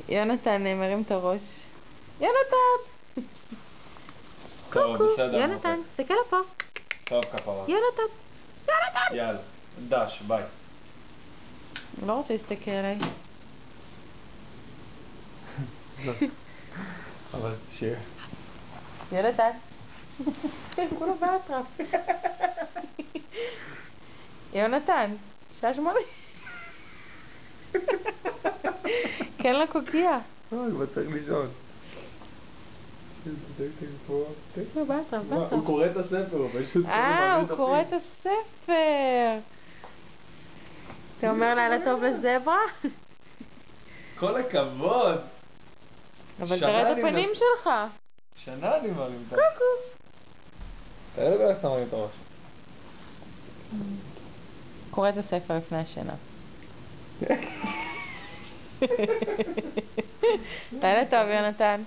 יונתן מרים את הראש. יונתן! טוב, בסדר. יונתן, תסתכל לפה. טוב, כפרה. יונתן! יונתן! יאללה, דש, ביי. הוא לא רוצה להסתכל עליי. אבל שיר. יונתן. כולו באטרף. יונתן, שעה 8. כן לקוקייה. כבר צריך לישון. הוא קורא את הספר, הוא פשוט... הוא קורא את הספר. אתה אומר לילה טוב לזברה? כל הכבוד. אבל תראה את הפנים שלך. שנה אני מרים את הראש. קוקו. תראה לו איך אתה מרים את הראש. קורא את הספר לפני השינה. לילה טוב, יונתן.